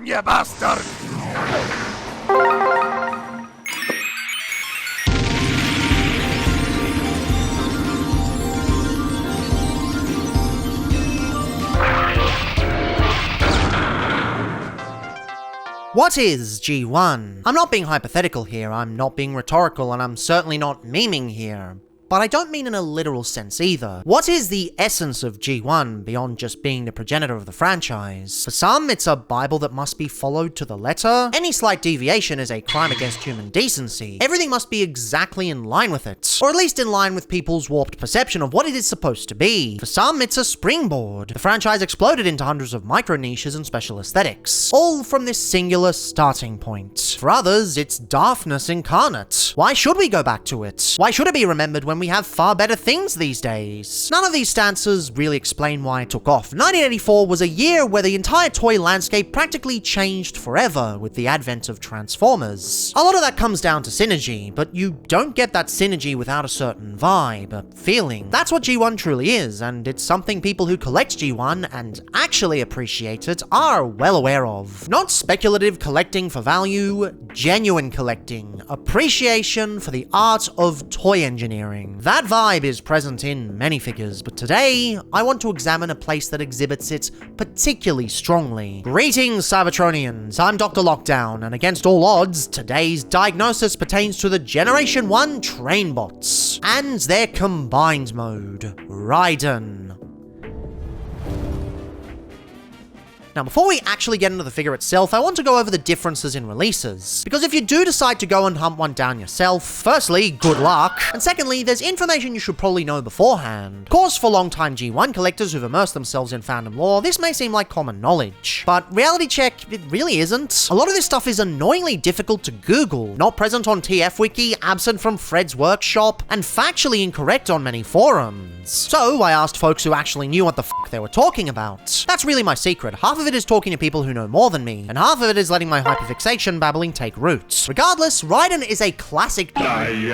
DrLockdown, you bastard! What is G1? I'm not being hypothetical here, I'm not being rhetorical, and I'm certainly not memeing here. But I don't mean in a literal sense either. What is the essence of G1 beyond just being the progenitor of the franchise? For some, it's a Bible that must be followed to the letter. Any slight deviation is a crime against human decency. Everything must be exactly in line with it, or at least in line with people's warped perception of what it is supposed to be. For some, it's a springboard. The franchise exploded into hundreds of micro niches and special aesthetics, all from this singular starting point. For others, it's daftness incarnate. Why should we go back to it? Why should it be remembered when we have far better things these days? None of these stances really explain why it took off. 1984 was a year where the entire toy landscape practically changed forever with the advent of Transformers. A lot of that comes down to synergy, but you don't get that synergy without a certain vibe, a feeling. That's what G1 truly is, and it's something people who collect G1 and actually appreciate it are well aware of. Not speculative collecting for value, genuine collecting, appreciation for the art of toy engineering. That vibe is present in many figures, but today, I want to examine a place that exhibits it particularly strongly. Greetings, Cybertronians, I'm DrLockdown, and against all odds, today's diagnosis pertains to the Generation 1 Trainbots, and their combined mode, Raiden. Now, before we actually get into the figure itself, I want to go over the differences in releases. Because if you do decide to go and hunt one down yourself, firstly, good luck, and secondly, there's information you should probably know beforehand. Of course, for long-time G1 collectors who've immersed themselves in fandom lore, this may seem like common knowledge. But reality check, it really isn't. A lot of this stuff is annoyingly difficult to Google, not present on TF Wiki, absent from Fred's workshop, and factually incorrect on many forums. So, I asked folks who actually knew what the fuck they were talking about. That's really my secret. Half of it is talking to people who know more than me, and half of it is letting my hyperfixation babbling take root. Regardless, Raiden is a classic release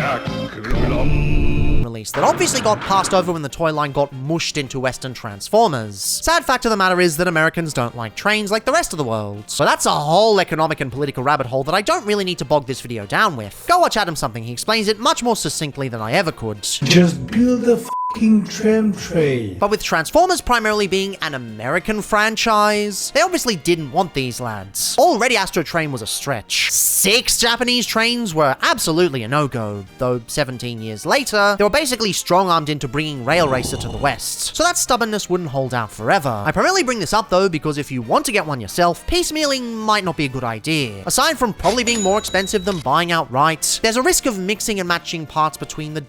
that obviously got passed over when the toy line got mushed into Western Transformers. Sad fact of the matter is that Americans don't like trains like the rest of the world. So that's a whole economic and political rabbit hole that I don't really need to bog this video down with. Go watch Adam Something, he explains it much more succinctly than I ever could. Just build a f***ing tram train. But with Transformers primarily being an American franchise, they obviously didn't want these lads. Already Astro Train was a stretch. 6 Japanese trains were absolutely a no-go, though 17 years later, they were basically strong-armed into bringing Rail Racer to the West. So that stubbornness wouldn't hold out forever. I primarily bring this up though because if you want to get one yourself, piecemealing might not be a good idea. Aside from probably being more expensive than buying outright, there's a risk of mixing and matching parts between the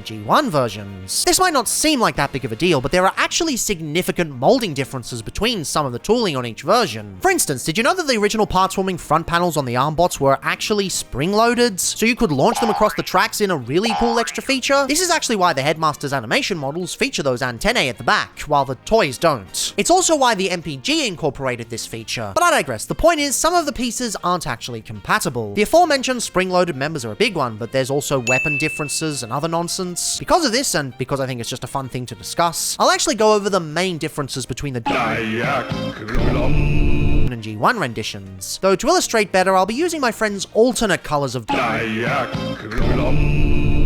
G1 versions. This might not seem like that big of a deal, but there are actually significant molding differences between some of the tooling on each version. For instance, did you know that the original parts-forming front panels on the armbots were actually spring-loaded, so you could launch them across the tracks in a really cool extra feature? This is actually why the Headmaster's animation models feature those antennae at the back, while the toys don't. It's also why the MPG incorporated this feature. But I digress. The point is, some of the pieces aren't actually compatible. The aforementioned spring-loaded members are a big one, but there's also weapon differences and other nonsense. Because of this, and because I think it's just a fun thing to discuss, I'll actually go over the main differences between the and G1 renditions. Though to illustrate better, I'll be using my friend's alternate colors of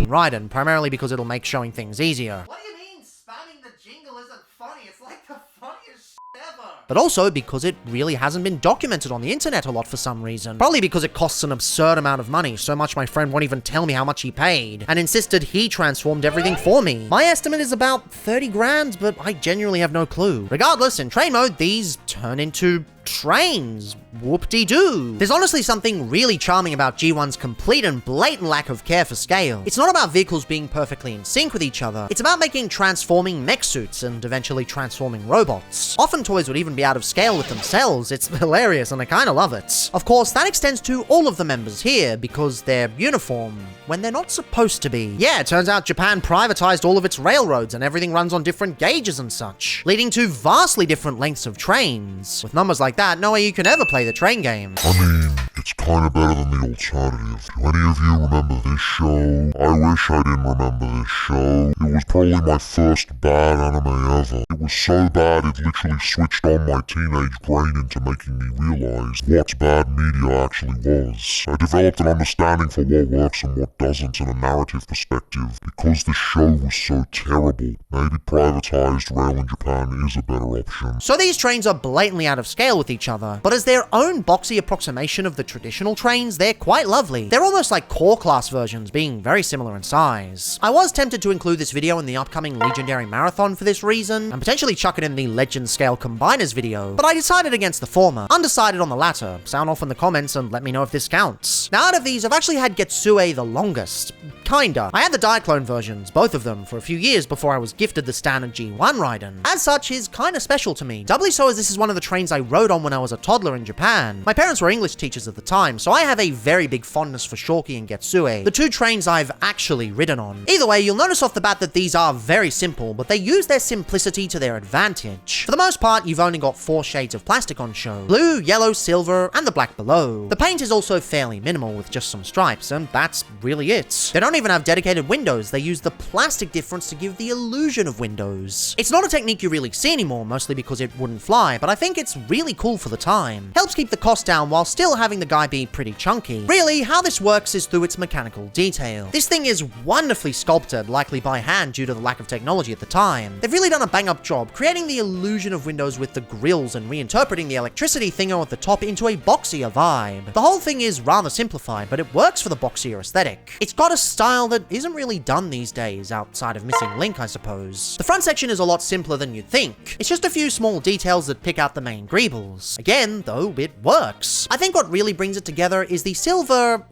Raiden, primarily because it'll make showing things easier. What do you mean spamming the jingle isn't funny? It's like the funniest ever. But also because it really hasn't been documented on the internet a lot for some reason. Probably because it costs an absurd amount of money, so much my friend won't even tell me how much he paid, and insisted he transformed everything for me. My estimate is about 30 grand, but I genuinely have no clue. Regardless, in train mode, these turn into trains. Whoop-de-doo. There's honestly something really charming about G1's complete and blatant lack of care for scale. It's not about vehicles being perfectly in sync with each other. It's about making transforming mech suits and eventually transforming robots. Often toys would even be out of scale with themselves. It's hilarious and I kinda love it. Of course, that extends to all of the members here because they're uniform when they're not supposed to be. Yeah, it turns out Japan privatized all of its railroads and everything runs on different gauges and such, leading to vastly different lengths of trains. With numbers like that, no way you can ever play the train game. I mean, it's kinda better than the alternative. Do any of you remember this show? I wish I didn't remember this show. It was probably my first bad anime ever. It was so bad it literally switched on my teenage brain into making me realize what bad media actually was. I developed an understanding for what works and what doesn't in a narrative perspective because the show was so terrible. Maybe privatized rail in Japan is a better option. So these trains are blatantly out of scale with each other, but as their own boxy approximation of the traditional trains, they're quite lovely. They're almost like core class versions, being very similar in size. I was tempted to include this video in the upcoming Legendary Marathon for this reason, and potentially chuck it in the Legend Scale Combiners video, but I decided against the former. Undecided on the latter. Sound off in the comments and let me know if this counts. Now out of these, I've actually had Getsue the longest. Kinda. I had the Diaclone versions, both of them, for a few years before I was gifted the standard G1 Raiden. As such, is kinda special to me. Doubly so as this is one of the trains I rode on when I was a toddler in Japan. My parents were English teachers at the time, so I have a very big fondness for Shorky and Getsue, the two trains I've actually ridden on. Either way, you'll notice off the bat that these are very simple, but they use their simplicity to their advantage. For the most part, you've only got 4 shades of plastic on show. Blue, yellow, silver, and the black below. The paint is also fairly minimal with just some stripes, and that's really it. They don't even have dedicated windows, they use the plastic difference to give the illusion of windows. It's not a technique you really see anymore, mostly because it wouldn't fly, but I think it's really cool for the time. Helps keep the cost down while still having the guy be pretty chunky. Really, how this works is through its mechanical detail. This thing is wonderfully sculpted, likely by hand due to the lack of technology at the time. They've really done a bang-up job, creating the illusion of windows with the grills and reinterpreting the electricity thingo at the top into a boxier vibe. The whole thing is rather simplified, but it works for the boxier aesthetic. It's got a style that isn't really done these days, outside of Missing Link, I suppose. The front section is a lot simpler than you'd think. It's just a few small details that pick out the main greebles. Again, though, it works. I think what really brings it together is the silver,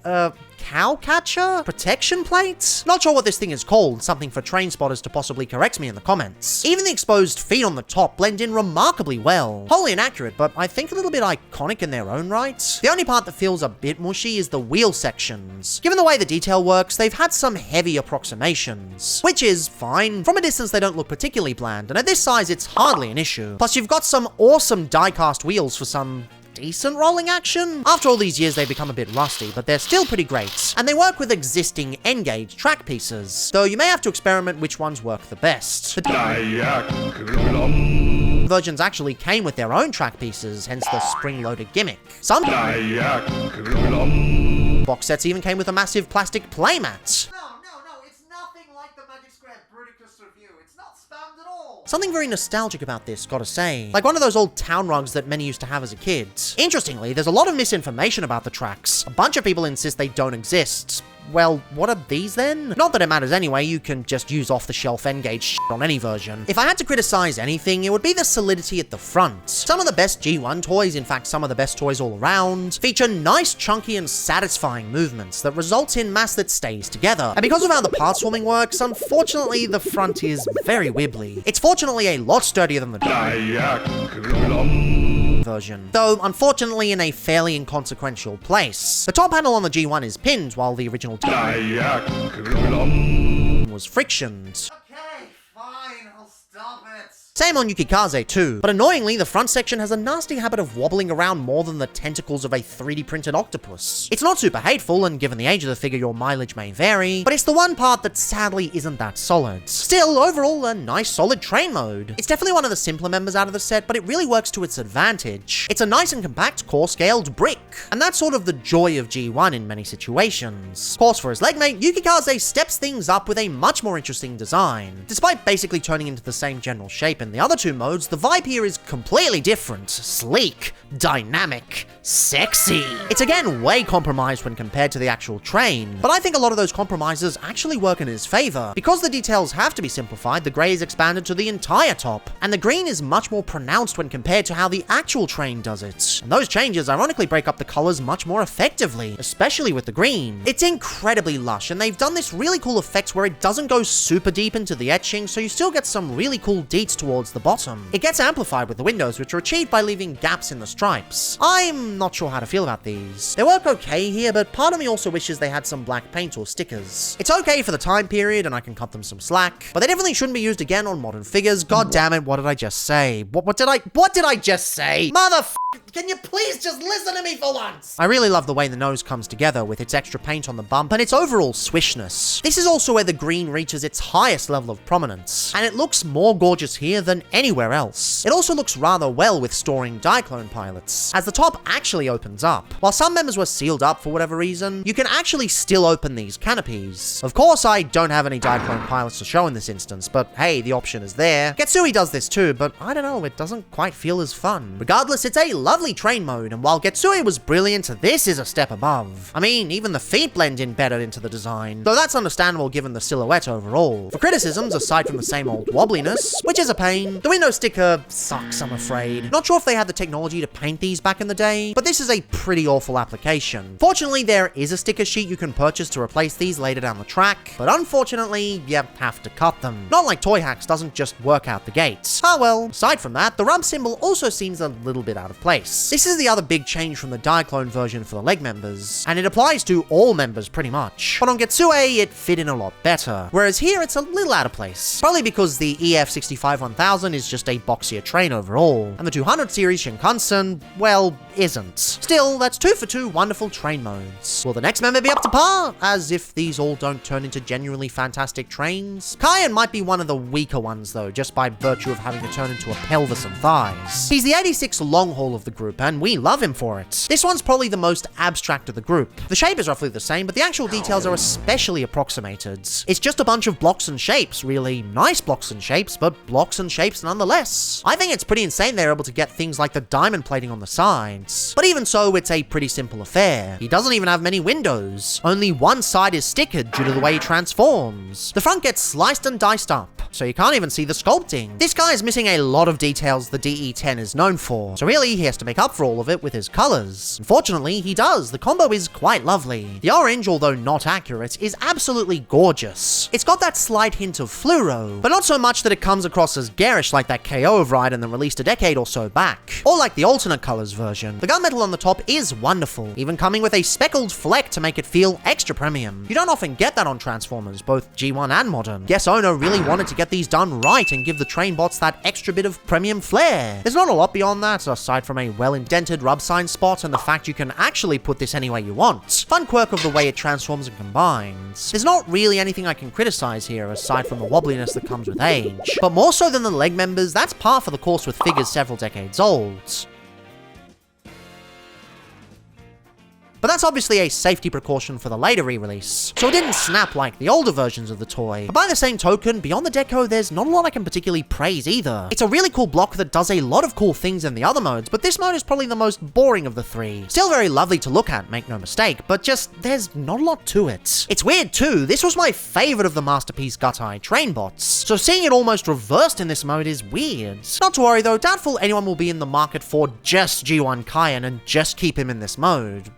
cow catcher? Protection plate? Not sure what this thing is called, something for train spotters to possibly correct me in the comments. Even the exposed feet on the top blend in remarkably well. Wholly inaccurate, but I think a little bit iconic in their own right. The only part that feels a bit mushy is the wheel sections. Given the way the detail works, they've had some heavy approximations, which is fine. From a distance, they don't look particularly bland, and at this size, it's hardly an issue. Plus, you've got some awesome die-cast wheels for some decent rolling action. After all these years, they've become a bit rusty, but they're still pretty great. And they work with existing N-gauge track pieces, though you may have to experiment which ones work the best. The versions actually came with their own track pieces, hence the spring-loaded gimmick. Some box sets even came with a massive plastic playmat. Something very nostalgic about this, gotta say. Like one of those old town rugs that many used to have as a kid. Interestingly, there's a lot of misinformation about the tracks. A bunch of people insist they don't exist. Well, what are these then? Not that it matters anyway, you can just use off-the-shelf N-gauge shit on any version. If I had to criticize anything, it would be the solidity at the front. Some of the best G1 toys, in fact some of the best toys all around, feature nice, chunky, and satisfying movements that result in mass that stays together. And because of how the part swarming works, unfortunately the front is very wibbly. It's fortunately a lot sturdier than the version, though unfortunately in a fairly inconsequential place. The top panel on the G1 is pinned, while the original was frictioned. Okay, fine, I'll stop it. Same on Yukikaze too, but annoyingly the front section has a nasty habit of wobbling around more than the tentacles of a 3D printed octopus. It's not super hateful, and given the age of the figure your mileage may vary, but it's the one part that sadly isn't that solid. Still, overall a nice solid train mode. It's definitely one of the simpler members out of the set, but it really works to its advantage. It's a nice and compact core scaled brick, and that's sort of the joy of G1 in many situations. Of course, for his legmate, Yukikaze steps things up with a much more interesting design. Despite basically turning into the same general shape in the other two modes, the vibe here is completely different. Sleek, dynamic, sexy. It's again way compromised when compared to the actual train, but I think a lot of those compromises actually work in his favor. Because the details have to be simplified, the grey is expanded to the entire top, and the green is much more pronounced when compared to how the actual train does it. And those changes ironically break up the colors much more effectively, especially with the green. It's incredibly lush, and they've done this really cool effect where it doesn't go super deep into the etching, so you still get some really cool deets towards towards the bottom. It gets amplified with the windows, which are achieved by leaving gaps in the stripes. I'm not sure how to feel about these. They work okay here, but part of me also wishes they had some black paint or stickers. It's okay for the time period, and I can cut them some slack, but they definitely shouldn't be used again on modern figures. God damn it, what did I just say? What did I just say? Can you please just listen to me for once? I really love the way the nose comes together with its extra paint on the bump and its overall swishness. This is also where the green reaches its highest level of prominence, and it looks more gorgeous here than anywhere else. It also looks rather well with storing Diaclone pilots, as the top actually opens up. While some members were sealed up for whatever reason, you can actually still open these canopies. Of course, I don't have any Diaclone pilots to show in this instance, but hey, the option is there. Getsui does this too, but I don't know, it doesn't quite feel as fun. Regardless, it's a lovely train mode, and while Getsui was brilliant, this is a step above. I mean, even the feet blend in better into the design, though that's understandable given the silhouette overall. For criticisms, aside from the same old wobbliness, which is a pain, the window sticker sucks, I'm afraid. Not sure if they had the technology to paint these back in the day, but this is a pretty awful application. Fortunately, there is a sticker sheet you can purchase to replace these later down the track, but unfortunately, you have to cut them. Not like Toy Hacks doesn't just work out the gates. Ah well, aside from that, the rub symbol also seems a little bit out of place. This is the other big change from the Diaclone version for the leg members, and it applies to all members pretty much. But on Getsui, it fit in a lot better, whereas here it's a little out of place. Probably because the EF65-1000 is just a boxier train overall, and the 200 series Shinkansen, well, isn't. Still, that's 2 for 2 wonderful train modes. Will the next member be up to par? As if these all don't turn into genuinely fantastic trains. Kyan might be one of the weaker ones though, just by virtue of having to turn into a pelvis and thighs. He's the 86 long haul of the group, and we love him for it. This one's probably the most abstract of the group. The shape is roughly the same, but the actual details are especially approximated. It's just a bunch of blocks and shapes, really nice blocks and shapes, but blocks and shapes nonetheless. I think it's pretty insane they're able to get things like the diamond plating on the sides. But even so, it's a pretty simple affair. He doesn't even have many windows. Only one side is stickered due to the way he transforms. The front gets sliced and diced up, so you can't even see the sculpting. This guy is missing a lot of details the DE10 is known for, so really he has to make up for all of it with his colors. Unfortunately, he does. The combo is quite lovely. The orange, although not accurate, is absolutely gorgeous. It's got that slight hint of fluoro, but not so much that it comes across as garish like that KO of Raiden that released a decade or so back, or like the alternate colors version. The gunmetal on the top is wonderful, even coming with a speckled fleck to make it feel extra premium. You don't often get that on Transformers, both G1 and modern. Guess Ono really wanted to get these done right and give the Trainbots that extra bit of premium flair. There's not a lot beyond that, aside from a well-indented rub sign spot and the fact you can actually put this any way you want. Fun quirk of the way it transforms and combines. There's not really anything I can criticize here, aside from the wobbliness that comes with age. But more so than the leg members, that's par for the course with figures several decades old. But that's obviously a safety precaution for the later re-release, so it didn't snap like the older versions of the toy. But by the same token, beyond the deco, there's not a lot I can particularly praise either. It's a really cool block that does a lot of cool things in the other modes, but this mode is probably the most boring of the three. Still very lovely to look at, make no mistake, but just, there's not a lot to it. It's weird too, this was my favorite of the Masterpiece Gutai Trainbots, so seeing it almost reversed in this mode is weird. Not to worry though, doubtful anyone will be in the market for just G1 Kyan and just keep him in this mode.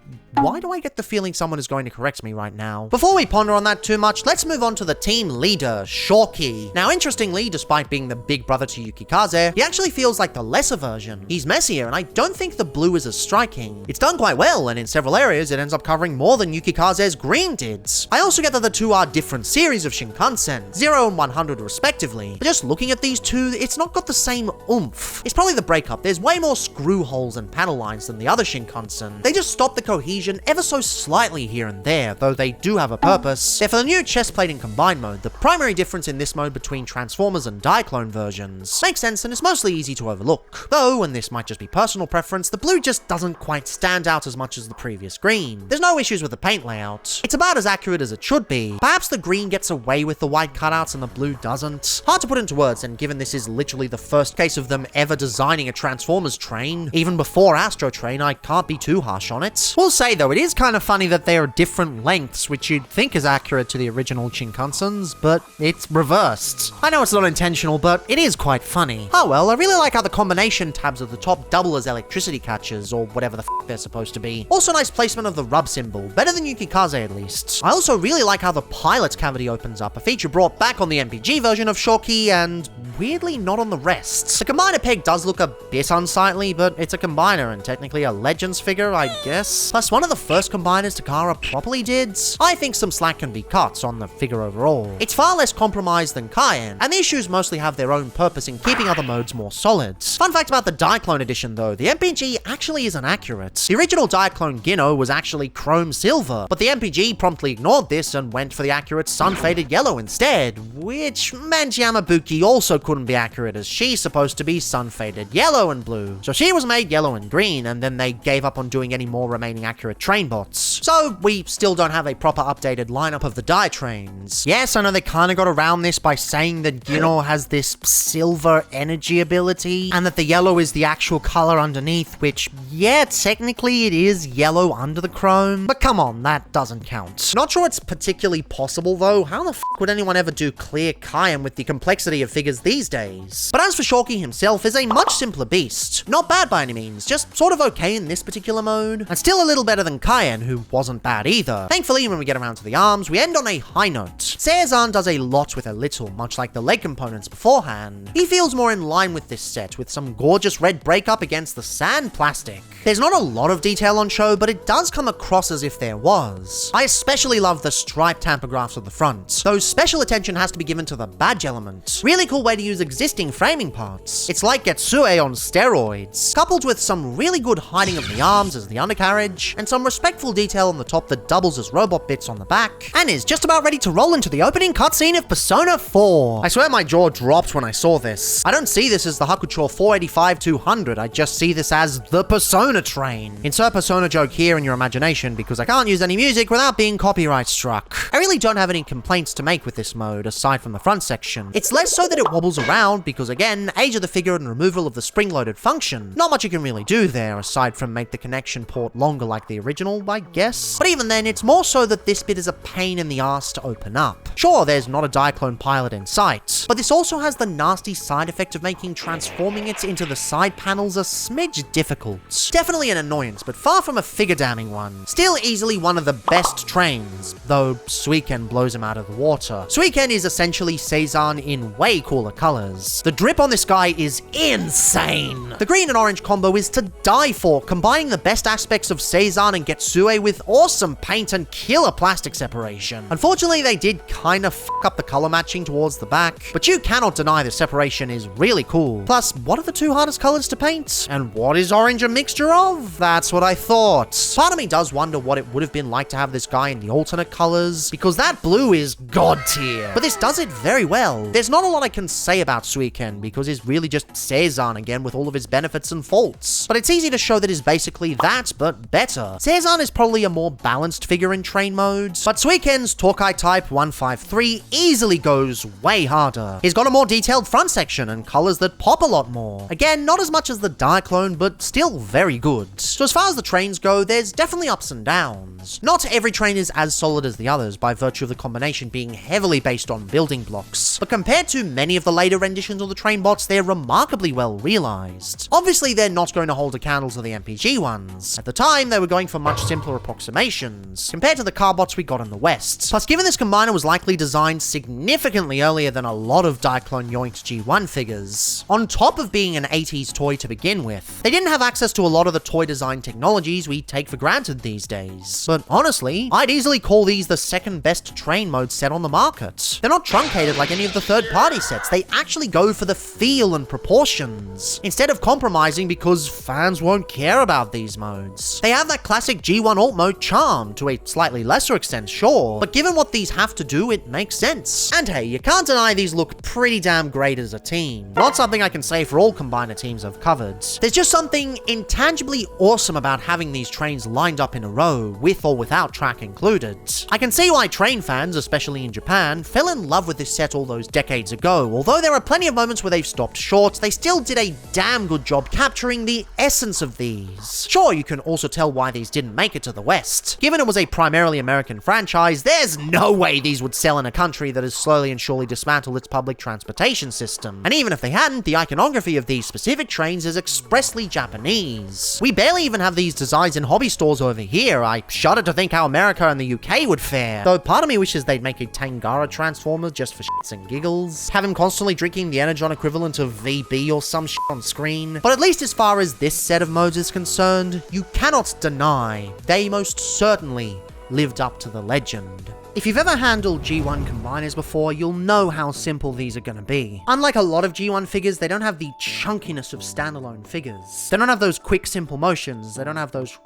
Why do I get the feeling someone is going to correct me right now? Before we ponder on that too much, let's move on to the team leader, Shoki. Now, interestingly, despite being the big brother to Yukikaze, he actually feels like the lesser version. He's messier, and I don't think the blue is as striking. It's done quite well, and in several areas, it ends up covering more than Yukikaze's green did. I also get that the two are different series of Shinkansen, 0 and 100 respectively, but just looking at these two, it's not got the same oomph. It's probably the breakup. There's way more screw holes and panel lines than the other Shinkansen. They just stop the cohesion ever so slightly here and there, though they do have a purpose. They're for the new chest plating combined mode, the primary difference in this mode between Transformers and Diaclone versions. Makes sense and is mostly easy to overlook. Though, and this might just be personal preference, the blue just doesn't quite stand out as much as the previous green. There's no issues with the paint layout. It's about as accurate as it should be. Perhaps the green gets away with the white cutouts and the blue doesn't. Hard to put into words, and given this is literally the first case of them ever designing a Transformers train, even before Astro Train, I can't be too harsh on it. We'll say say though, it is kind of funny that they are different lengths, which you'd think is accurate to the original Shinkansens, but it's reversed. I know it's not intentional, but it is quite funny. Oh well, I really like how the combination tabs at the top double as electricity catches, or whatever the f they're supposed to be. Also nice placement of the rub symbol, better than Yukikaze at least. I also really like how the pilot's cavity opens up, a feature brought back on the MPG version of Shoki, and weirdly not on the rest. The combiner peg does look a bit unsightly, but it's a combiner and technically a Legends figure, I guess. Plus, one of the first combiners Takara properly did. I think some slack can be cut on the figure overall. It's far less compromised than Cayenne, and the issues mostly have their own purpose in keeping other modes more solid. Fun fact about the Diaclone edition though, the MPG actually isn't accurate. The original Diaclone Gino was actually chrome silver, but the MPG promptly ignored this and went for the accurate sun-faded yellow instead, which meant Yamabuki also couldn't be accurate as she's supposed to be sun-faded yellow and blue. So she was made yellow and green, and then they gave up on doing any more remaining accurate Trainbots. So we still don't have a proper updated lineup of the Die Trains. Yes, I know they kind of got around this by saying that Gino has this silver energy ability, and that the yellow is the actual color underneath, which, yeah, technically it is yellow under the chrome, but come on, that doesn't count. Not sure it's particularly possible though. How the f would anyone ever do clear Cayenne with the complexity of figures these days? But as for Shoki himself, is a much simpler beast. Not bad by any means, just sort of okay in this particular mode, and still a little better than Cayenne, who wasn't bad either. Thankfully, when we get around to the arms, we end on a high note. Seizan does a lot with a little, much like the leg components beforehand. He feels more in line with this set, with some gorgeous red breakup against the sand plastic. There's not a lot of detail on show, but it does come across as if there was. I especially love the striped tampographs on the front, though special attention has to be given to the badge element. Really cool way to use existing framing parts. It's like Getsue on steroids, coupled with some really good hiding of the arms as the undercarriage, and some respectful detail on the top that doubles as robot bits on the back, and is just about ready to roll into the opening cutscene of Persona 4. I swear my jaw dropped when I saw this. I don't see this as the Hakucho 485-200, I just see this as the Persona train. Insert Persona joke here in your imagination, because I can't use any music without being copyright struck. I really don't have any complaints to make with this mode, aside from the front section. It's less so that it wobbles around, because again, age of the figure and removal of the spring-loaded function. Not much you can really do there, aside from make the connection port longer like the original, I guess. But even then, it's more so that this bit is a pain in the ass to open up. Sure, there's not a Diaclone pilot in sight, but this also has the nasty side effect of making transforming it into the side panels a smidge difficult. Definitely an annoyance, but far from a figure damning one. Still easily one of the best trains, though Suiken blows him out of the water. Suiken is essentially Seizan in way cooler colors. The drip on this guy is insane. The green and orange combo is to die for, combining the best aspects of Seizan and Getsue with awesome paint and killer plastic separation. Unfortunately, they did kind of f up the color matching towards the back, but you cannot deny the separation is really cool. Plus, what are the two hardest colors to paint? And what is orange a mixture of? That's what I thought. Part of me does wonder what it would have been like to have this guy in the alternate colors, because that blue is god tier. But this does it very well. There's not a lot I can say about Suiken, because he's really just Seizan again with all of his benefits and faults. But it's easy to show that he's basically that, but better. Seizan is probably a more balanced figure in train modes, but Suiken's Tokai Type 153 easily goes way harder. He's got a more detailed front section and colors that pop a lot more. Again, not as much as the Diaclone, but still very good. So as far as the trains go, there's definitely ups and downs. Not every train is as solid as the others by virtue of the combination being heavily based on building blocks, but compared to many of the later renditions of the Trainbots, they're remarkably well realized. Obviously, they're not going to hold a candle to the MPG ones. At the time, they were going for much simpler approximations, compared to the Carbots we got in the West. Plus, given this combiner was likely designed significantly earlier than a lot of Diaclone Yoinked G1 figures, on top of being an 80s toy to begin with, they didn't have access to a lot of the toy design technologies we take for granted these days. But honestly, I'd easily call these the second best train mode set on the market. They're not truncated like any of the third-party sets, they actually go for the feel and proportions, instead of compromising because fans won't care about these modes. They have that classic G1 alt mode charm, to a slightly lesser extent, sure, but given what these have to do, it makes sense. And hey, you can't deny these look pretty damn great as a team. Not something I can say for all combiner teams I've covered. There's just something intangibly awesome about having these trains lined up in a row, with or without track included. I can see why train fans, especially in Japan, fell in love with this set all those decades ago. Although there are plenty of moments where they've stopped short, they still did a damn good job capturing the essence of these. Sure, you can also tell why these didn't make it to the West. Given it was a primarily American franchise, there's no way these would sell in a country that has slowly and surely dismantled its public transportation system. And even if they hadn't, the iconography of these specific trains is expressly Japanese. We barely even have these designs in hobby stores over here. I shudder to think how America and the UK would fare. Though part of me wishes they'd make a Tangara Transformer just for shits and giggles. Have him constantly drinking the Energon equivalent of VB or some shit on screen. But at least as far as this set of modes is concerned, you cannot deny they most certainly lived up to the legend. If you've ever handled G1 combiners before, you'll know how simple these are gonna be. Unlike a lot of G1 figures, they don't have the chunkiness of standalone figures. They don't have those quick, simple motions. They don't have those...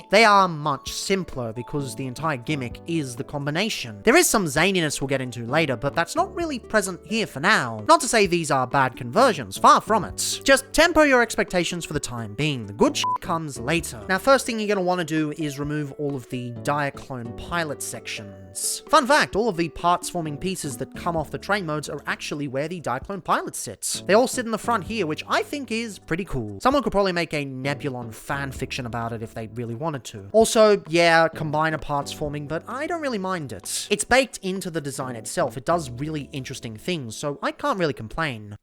They are much simpler because the entire gimmick is the combination. There is some zaniness we'll get into later, but that's not really present here for now. Not to say these are bad conversions, far from it. Just temper your expectations for the time being. The good shit comes later. Now, first thing you're gonna wanna do is remove all of the Diaclone pilot sections. Fun fact, all of the parts forming pieces that come off the train modes are actually where the Diaclone pilot sits. They all sit in the front here, which I think is pretty cool. Someone could probably make a Nebulon fan fiction about it if they really wanted to. Also, yeah, combiner parts forming, but I don't really mind it. It's baked into the design itself. It does really interesting things, so I can't really complain.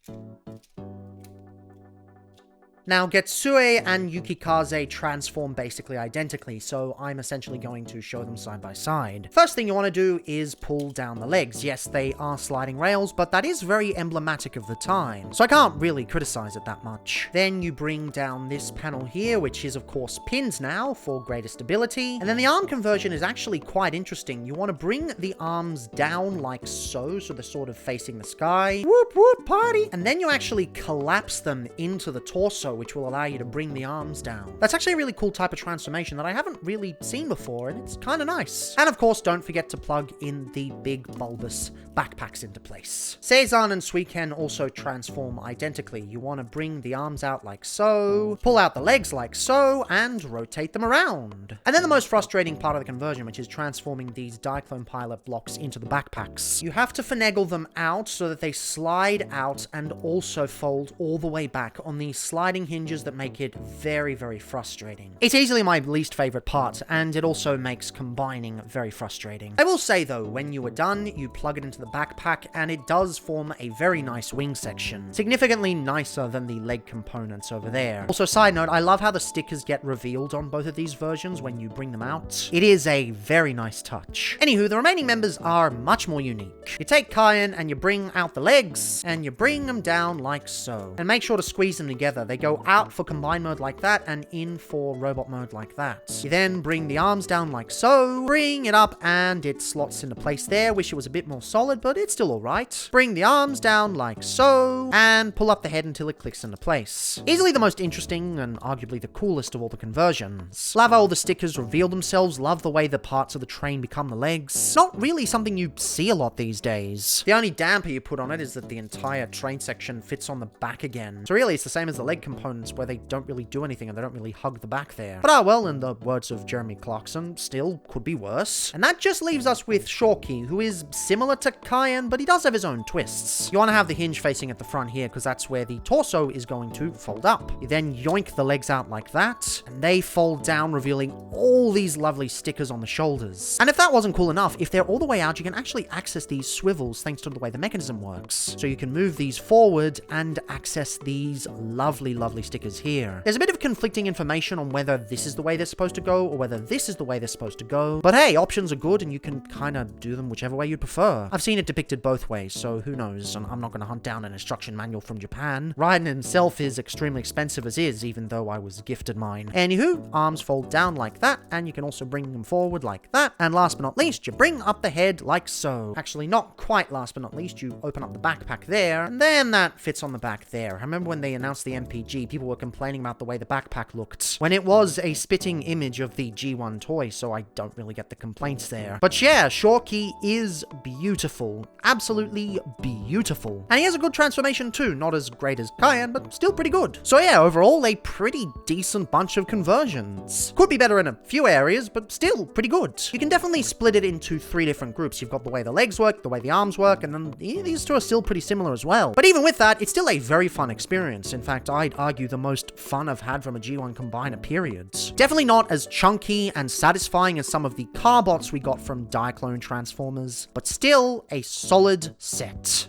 Now, Getsue and Yukikaze transform basically identically, so I'm essentially going to show them side by side. First thing you want to do is pull down the legs. Yes, they are sliding rails, but that is very emblematic of the time, so I can't really criticize it that much. Then you bring down this panel here, which is of course pins now for greater stability. And then the arm conversion is actually quite interesting. You want to bring the arms down like so they're sort of facing the sky. Whoop whoop party! And then you actually collapse them into the torso, which will allow you to bring the arms down. That's actually a really cool type of transformation that I haven't really seen before, and it's kind of nice. And of course, don't forget to plug in the big bulbous backpacks into place. Seizan and Suiken also transform identically. You want to bring the arms out like so, pull out the legs like so, and rotate them around. And then the most frustrating part of the conversion, which is transforming these Diaclone pilot blocks into the backpacks. You have to finagle them out so that they slide out and also fold all the way back on these sliding hinges that make it very, very frustrating. It's easily my least favorite part, and it also makes combining very frustrating. I will say though, when you are done, you plug it into the backpack, and it does form a very nice wing section. Significantly nicer than the leg components over there. Also, side note, I love how the stickers get revealed on both of these versions when you bring them out. It is a very nice touch. Anywho, the remaining members are much more unique. You take Kyan and you bring out the legs, and you bring them down like so. And make sure to squeeze them together. They go out for combine mode like that, and in for robot mode like that. You then bring the arms down like so, bring it up, and it slots into place there. Wish it was a bit more solid, but it's still alright. Bring the arms down like so, and pull up the head until it clicks into place. Easily the most interesting, and arguably the coolest of all the conversions. Love how all the stickers reveal themselves, love the way the parts of the train become the legs. Not really something you see a lot these days. The only damper you put on it is that the entire train section fits on the back again. So really, it's the same as the leg components, where they don't really do anything and they don't really hug the back there. But well, in the words of Jeremy Clarkson, still could be worse. And that just leaves us with Shorky, who is similar to Kyan, but he does have his own twists. You want to have the hinge facing at the front here, because that's where the torso is going to fold up. You then yoink the legs out like that, and they fold down, revealing all these lovely stickers on the shoulders. And if that wasn't cool enough, if they're all the way out, you can actually access these swivels thanks to the way the mechanism works. So you can move these forward and access these lovely, lovely stickers here. There's a bit of conflicting information on whether this is the way they're supposed to go or whether this is the way they're supposed to go. But hey, options are good and you can kind of do them whichever way you prefer. I've seen it depicted both ways, so who knows, and I'm not going to hunt down an instruction manual from Japan. Raiden himself is extremely expensive as is, even though I was gifted mine. Anywho, arms fold down like that, and you can also bring them forward like that. And last but not least, you bring up the head like so. Actually, not quite last but not least, you open up the backpack there, and then that fits on the back there. I remember when they announced the MPG, people were complaining about the way the backpack looked, when it was a spitting image of the G1 toy, so I don't really get the complaints there. But yeah, Shorky is beautiful. Absolutely beautiful. And he has a good transformation too, not as great as Kyan, but still pretty good. So yeah, overall, a pretty decent bunch of conversions. Could be better in a few areas, but still pretty good. You can definitely split it into 3 different groups. You've got the way the legs work, the way the arms work, and then these two are still pretty similar as well. But even with that, it's still a very fun experience. In fact, I'd argue the most fun I've had from a G1 Combiner period. Definitely not as chunky and satisfying as some of the car bots we got from Diaclone Transformers, but still a solid set.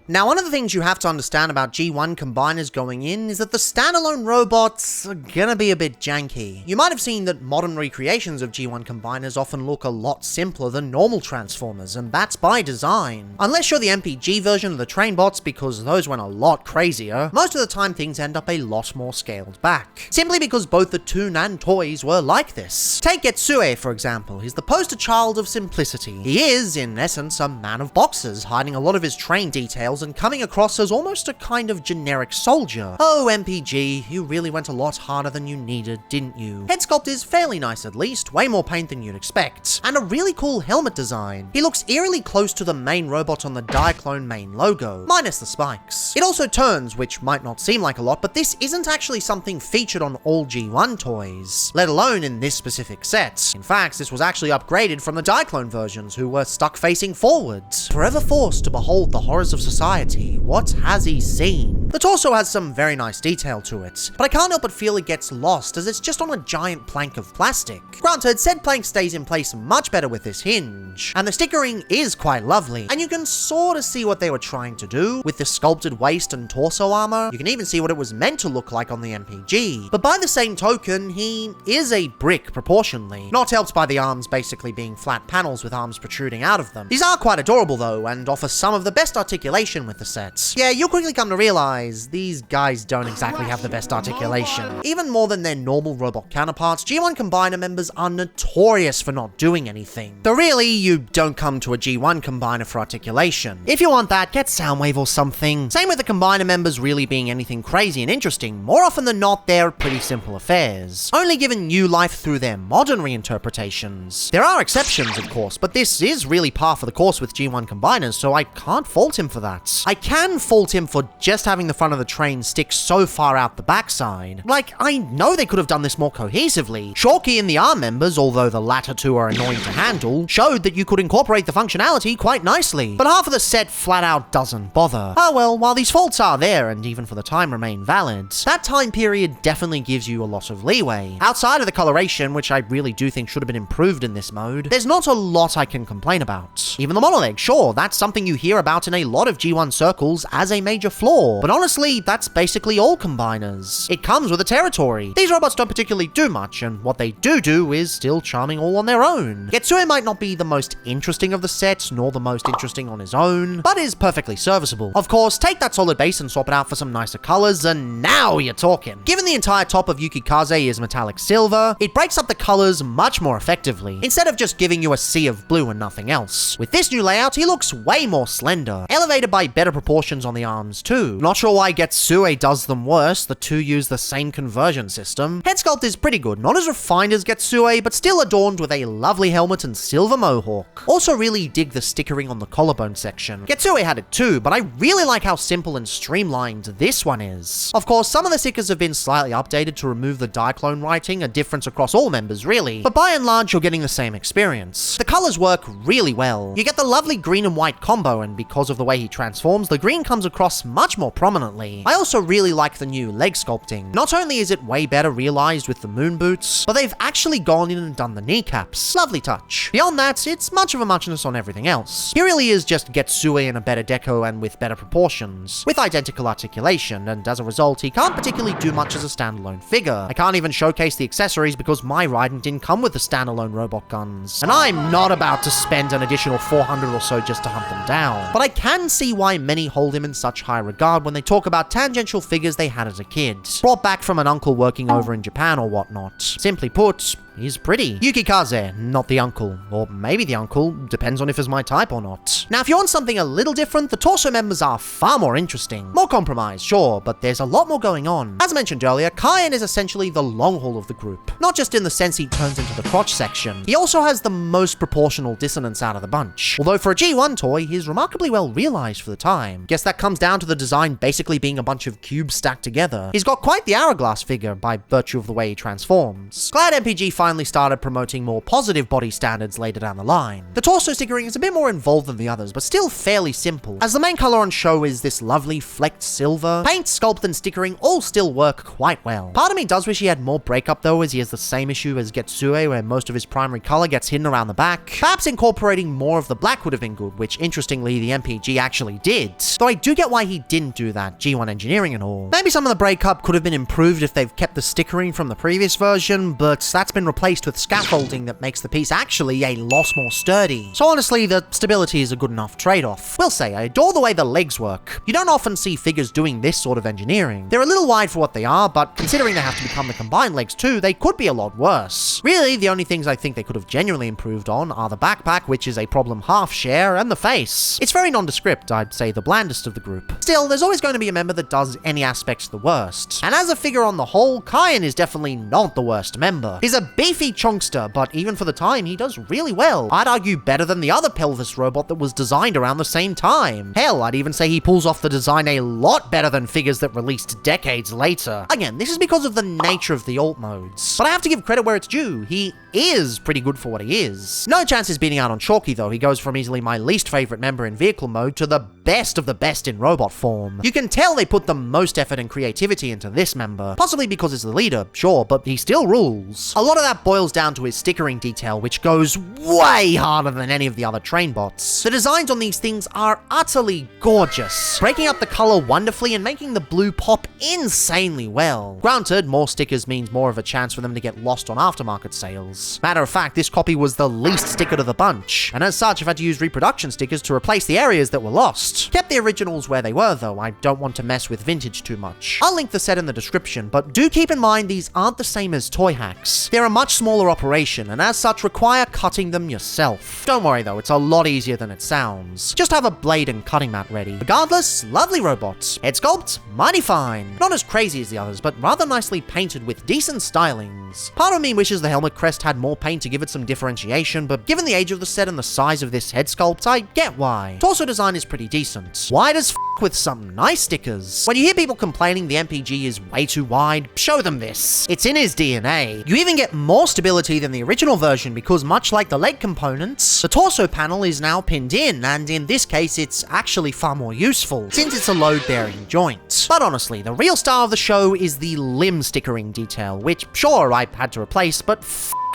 Now, one of the things you have to understand about G1 Combiners going in is that the standalone robots are gonna be a bit janky. You might have seen that modern recreations of G1 Combiners often look a lot simpler than normal Transformers, and that's by design. Unless you're the MPG version of the Trainbots, because those went a lot crazier, most of the time things end up a lot more scaled back. Simply because both the Toon and toys were like this. Take Getsue, for example. He's the poster child of simplicity. He is, in essence, a man of boxes, hiding a lot of his train details and coming across as almost a kind of generic soldier. Oh, MPG, you really went a lot harder than you needed, didn't you? Head sculpt is fairly nice at least, way more paint than you'd expect, and a really cool helmet design. He looks eerily close to the main robot on the Diaclone main logo, minus the spikes. It also turns, which might not seem like a lot, but this isn't actually something featured on all G1 toys, let alone in this specific set. In fact, this was actually upgraded from the Diaclone versions, who were stuck facing forwards. Forever forced to behold the horrors of society, what has he seen? The torso has some very nice detail to it, but I can't help but feel it gets lost as it's just on a giant plank of plastic. Granted, said plank stays in place much better with this hinge, and the stickering is quite lovely, and you can sort of see what they were trying to do with the sculpted waist and torso armor. You can even see what it was meant to look like on the MPG, but by the same token, he is a brick proportionally, not helped by the arms basically being flat panels with arms protruding out of them. These are quite adorable though, and offer some of the best articulation with the sets. Yeah, you'll quickly come to realize these guys don't exactly have the best articulation. Even more than their normal robot counterparts, G1 Combiner members are notorious for not doing anything. But really, you don't come to a G1 Combiner for articulation. If you want that, get Soundwave or something. Same with the Combiner members really being anything crazy and interesting. More often than not, they're pretty simple affairs, only given new life through their modern reinterpretations. There are exceptions, of course, but this is really par for the course with G1 Combiners, so I can't fault him for that. I can fault him for just having the front of the train stick so far out the backside. Like, I know they could have done this more cohesively. Shorky and the arm members, although the latter two are annoying to handle, showed that you could incorporate the functionality quite nicely, but half of the set flat out doesn't bother. Oh well, while these faults are there, and even for the time remain valid, that time period definitely gives you a lot of leeway. Outside of the coloration, which I really do think should have been improved in this mode, there's not a lot I can complain about. Even the monoleg, sure, that's something you hear about in a lot of G1 circles as a major flaw, but honestly, that's basically all combiners. It comes with the territory. These robots don't particularly do much, and what they do is still charming all on their own. Getsue might not be the most interesting of the sets, nor the most interesting on his own, but is perfectly serviceable. Of course, take that solid base and swap it out for some nicer colors, and now you're talking. Given the entire top of Yukikaze is metallic silver, it breaks up the colors much more effectively, instead of just giving you a sea of blue and nothing else. With this new layout, he looks way more slender, elevated by better proportions on the arms too. Not sure why Getsue does them worse, the two use the same conversion system. Head sculpt is pretty good, not as refined as Getsue, but still adorned with a lovely helmet and silver mohawk. Also really dig the stickering on the collarbone section. Getsue had it too, but I really like how simple and streamlined this one is. Of course, some of the stickers have been slightly updated to remove the Diaclone writing, a difference across all members really, but by and large you're getting the same experience. The colors work really well. You get the lovely green and white combo, and because of the way he transforms, the green comes across much more prominently. I also really like the new leg sculpting. Not only is it way better realized with the moon boots, but they've actually gone in and done the kneecaps. Lovely touch. Beyond that, it's much of a muchness on everything else. He really is just Getsue in a better deco and with better proportions, with identical articulation, and as a result, he can't particularly do much as a standalone figure. I can't even showcase the accessories because my Raiden didn't come with the standalone robot guns, and I'm not about to spend an additional 400 or so just to hunt them down. But I can see why many hold him in such high regard when they talk about tangential figures they had as a kid, brought back from an uncle working over in Japan or whatnot. Simply put, he's pretty. Yukikaze, not the uncle. Or maybe the uncle, depends on if it's my type or not. Now, if you want something a little different, the torso members are far more interesting. More compromised, sure, but there's a lot more going on. As mentioned earlier, Kaien is essentially the long haul of the group. Not just in the sense he turns into the crotch section, he also has the most proportional dissonance out of the bunch. Although for a G1 toy, he's remarkably well realized for the time. Guess that comes down to the design basically being a bunch of cubes stacked together. He's got quite the hourglass figure by virtue of the way he transforms. Glad MPG finally finally started promoting more positive body standards later down the line. The torso stickering is a bit more involved than the others, but still fairly simple, as the main color on show is this lovely flecked silver. Paint, sculpt, and stickering all still work quite well. Part of me does wish he had more breakup though, as he has the same issue as Getsue, where most of his primary color gets hidden around the back. Perhaps incorporating more of the black would have been good, which interestingly the MPG actually did. Though I do get why he didn't do that, G1 engineering and all. Maybe some of the breakup could have been improved if they've kept the stickering from the previous version, but that's been replaced with scaffolding that makes the piece actually a lot more sturdy. So honestly, the stability is a good enough trade-off. Will say, I adore the way the legs work. You don't often see figures doing this sort of engineering. They're a little wide for what they are, but considering they have to become the combined legs too, they could be a lot worse. Really, the only things I think they could have genuinely improved on are the backpack, which is a problem half share, and the face. It's very nondescript, I'd say the blandest of the group. Still, there's always going to be a member that does any aspects the worst. And as a figure on the whole, Kyan is definitely not the worst member. He's a beefy chunkster, but even for the time, he does really well. I'd argue better than the other pelvis robot that was designed around the same time. Hell, I'd even say he pulls off the design a lot better than figures that released decades later. Again, this is because of the nature of the alt modes. But I have to give credit where it's due. He is pretty good for what he is. No chance he's beating out on Chalky though. He goes from easily my least favorite member in vehicle mode to the best of the best in robot form. You can tell they put the most effort and creativity into this member. Possibly because he's the leader, sure, but he still rules. A lot of that boils down to his stickering detail, which goes way harder than any of the other Trainbots. The designs on these things are utterly gorgeous, breaking up the color wonderfully and making the blue pop insanely well. Granted, more stickers means more of a chance for them to get lost on aftermarket sales. Matter of fact, this copy was the least stickered of the bunch, and as such I've had to use reproduction stickers to replace the areas that were lost. Kept the originals where they were though, I don't want to mess with vintage too much. I'll link the set in the description, but do keep in mind these aren't the same as toy hacks. They're a much smaller operation, and as such require cutting them yourself. Don't worry though, it's a lot easier than it sounds. Just have a blade and cutting mat ready. Regardless, lovely robots. Head sculpt, mighty fine. Not as crazy as the others, but rather nicely painted with decent stylings. Part of me wishes the helmet crest had more paint to give it some differentiation, but given the age of the set and the size of this head sculpt, I get why. Torso design is pretty decent. Wide as f with some nice stickers. When you hear people complaining the MPG is way too wide, show them this. It's in his DNA. You even get more stability than the original version because much like the leg components, the torso panel is now pinned in, and in this case it's actually far more useful since it's a load-bearing joint. But honestly, the real star of the show is the limb stickering detail, which sure I had to replace, but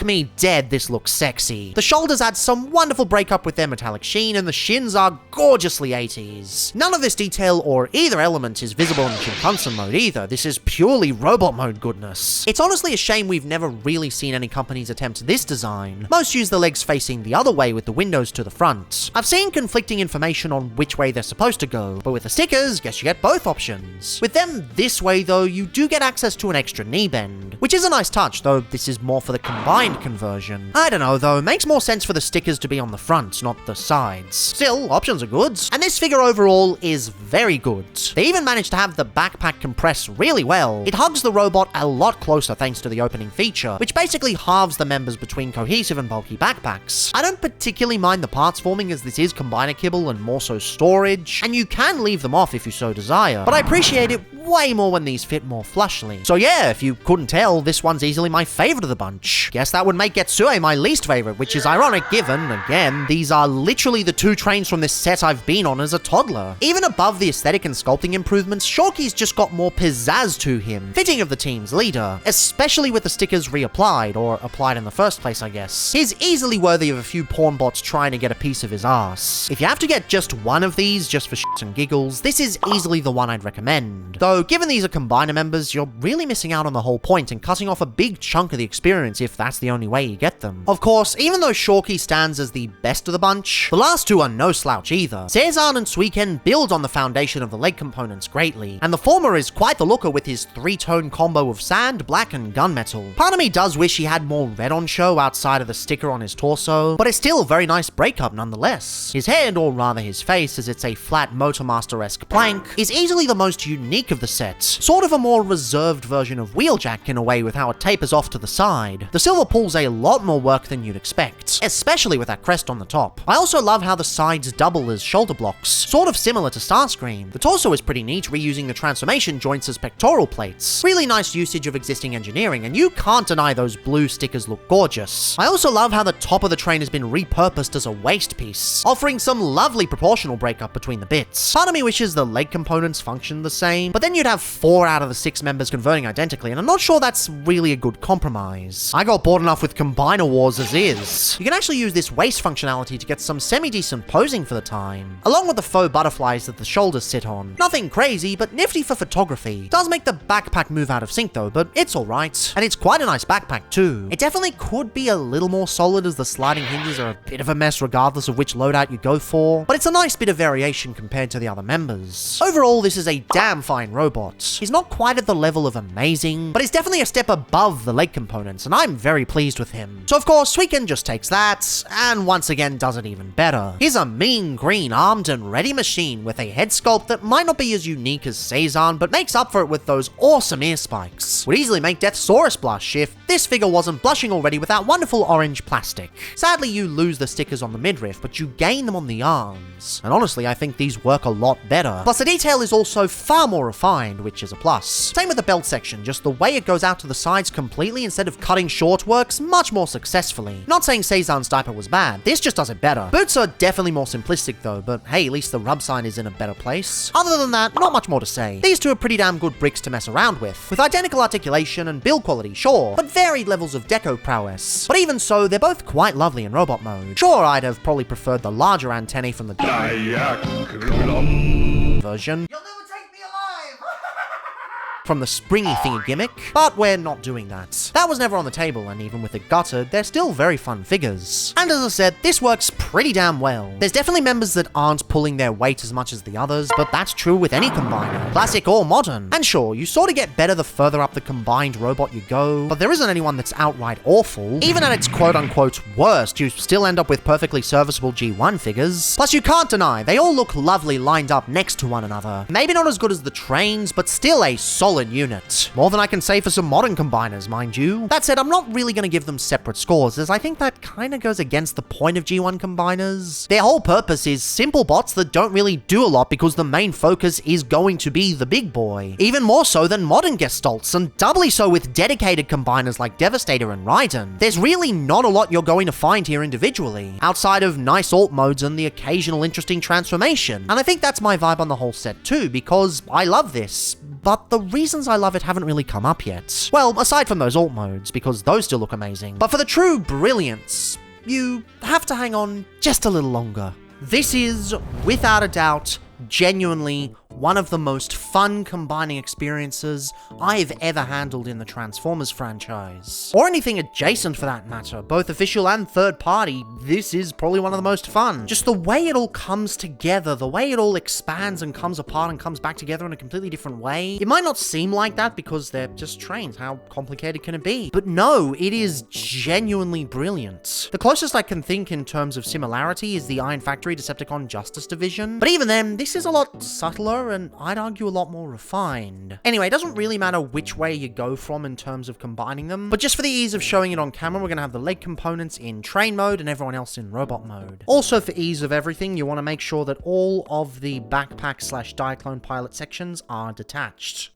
me dead, this looks sexy. The shoulders add some wonderful breakup with their metallic sheen, and the shins are gorgeously 80s. None of this detail or either element is visible in Shinkansen mode either. This is purely robot mode goodness. It's honestly a shame we've never really seen any companies attempt this design. Most use the legs facing the other way with the windows to the front. I've seen conflicting information on which way they're supposed to go, but with the stickers, guess you get both options. With them this way though, you do get access to an extra knee bend, which is a nice touch, though this is more for the combined conversion. I don't know though, it makes more sense for the stickers to be on the front, not the sides. Still, options are good, and this figure overall is very good. They even managed to have the backpack compress really well. It hugs the robot a lot closer thanks to the opening feature, which basically halves the members between cohesive and bulky backpacks. I don't particularly mind the parts forming as this is combiner kibble and more so storage, and you can leave them off if you so desire, but I appreciate it way more when these fit more flushly. So yeah, if you couldn't tell, this one's easily my favorite of the bunch. Guess that would make Getsue my least favorite, which is ironic given, again, these are literally the two trains from this set I've been on as a toddler. Even above the aesthetic and sculpting improvements, Chalky's just got more pizzazz to him, fitting of the team's leader, especially with the stickers reapplied, or applied in the first place I guess. He's easily worthy of a few porn bots trying to get a piece of his ass. If you have to get just one of these just for shits and giggles, this is easily the one I'd recommend. Though given these are combiner members, you're really missing out on the whole point and cutting off a big chunk of the experience if that's the only way you get them. Of course, even though Chalky stands as the best of the bunch, the last two are no slouch either. Cezanne and Suiken build on the foundation of the leg components greatly, and the former is quite the looker with his three-tone combo of sand, black, and gunmetal. Part of me does wish he had more red on show outside of the sticker on his torso, but it's still a very nice breakup nonetheless. His head, or rather his face, as it's a flat Motormaster-esque plank, is easily the most unique of the set. Sort of a more reserved version of Wheeljack in a way with how it tapers off to the side. The silver pulls a lot more work than you'd expect, especially with that crest on the top. I also love how the sides double as shoulder blocks, sort of similar to Starscream. The torso is pretty neat, reusing the transformation joints as pectoral plates. Really nice usage of existing engineering, and you can't deny those blue stickers look gorgeous. I also love how the top of the train has been repurposed as a waist piece, offering some lovely proportional breakup between the bits. Part of me wishes the leg components functioned the same, but then you'd have 4 out of the 6 members converting identically, and I'm not sure that's really a good compromise. I got bored enough with Combiner Wars as is. You can actually use this waist functionality to get some semi-decent posing for the time, along with the faux butterflies that the shoulders sit on. Nothing crazy, but nifty for photography. Does make the backpack move out of sync though, but it's alright. And it's quite a nice backpack too. It definitely could be a little more solid, as the sliding hinges are a bit of a mess regardless of which loadout you go for, but it's a nice bit of variation compared to the other members. Overall, this is a damn fine robot. He's not quite at the level of amazing, but he's definitely a step above the leg components, and I'm very pleased with him. So of course, Suiken just takes that, and once again does it even better. He's a mean green armed and ready machine with a head sculpt that might not be as unique as Cezanne, but makes up for it with those awesome ear spikes. Would easily make Deathsaurus blush if this figure wasn't blushing already with that wonderful orange plastic. Sadly, you lose the stickers on the midriff, but you gain them on the arms. And honestly, I think these work a lot better. Plus, the detail is also far more refined, which is a plus. Same with the belt section, just the way it goes out to the sides completely instead of cutting short works much more successfully. Not saying Cezanne's diaper was bad, this just does it better. Boots are definitely more simplistic though, but hey, at least the rub sign is in a better place. Other than that, not much more to say. These two are pretty damn good bricks to mess around with identical articulation and build quality, sure, but varied levels of deco prowess. But even so, they're both quite lovely in robot mode. Sure, I'd have probably preferred the larger antennae from the version. You'll never take me alive! From the springy thingy gimmick, but we're not doing that. That was never on the table, and even with it gutted, they're still very fun figures. And as I said, this works pretty damn well. There's definitely members that aren't pulling their weight as much as the others, but that's true with any combiner, classic or modern. And sure, you sort of get better the further up the combined robot you go, but there isn't anyone that's outright awful. Even at its quote-unquote worst, you still end up with perfectly serviceable G1 figures. Plus, you can't deny, they all look lovely lined up next to one another. Maybe not as good as the trains, but still a solid unit. More than I can say for some modern combiners, mind you. That said, I'm not really going to give them separate scores, as I think that kind of goes against the point of G1 combiners. Their whole purpose is simple bots that don't really do a lot because the main focus is going to be the big boy. Even more so than modern Gestalts, and doubly so with dedicated combiners like Devastator and Raiden. There's really not a lot you're going to find here individually, outside of nice alt modes and the occasional interesting transformation. And I think that's my vibe on the whole set too, because I love this. But the reasons I love it haven't really come up yet. Well, aside from those alt modes, because those still look amazing. But for the true brilliance, you have to hang on just a little longer. This is, without a doubt, genuinely one of the most fun combining experiences I've ever handled in the Transformers franchise. Or anything adjacent for that matter, both official and third party, this is probably one of the most fun. Just the way it all comes together, the way it all expands and comes apart and comes back together in a completely different way. It might not seem like that because they're just trains, how complicated can it be? But no, it is genuinely brilliant. The closest I can think in terms of similarity is the Iron Factory Decepticon Justice Division, but even then, this is a lot subtler and I'd argue a lot more refined. Anyway, it doesn't really matter which way you go from in terms of combining them, but just for the ease of showing it on camera, we're going to have the leg components in train mode and everyone else in robot mode. Also, for ease of everything, you want to make sure that all of the backpack / Diaclone pilot sections are detached.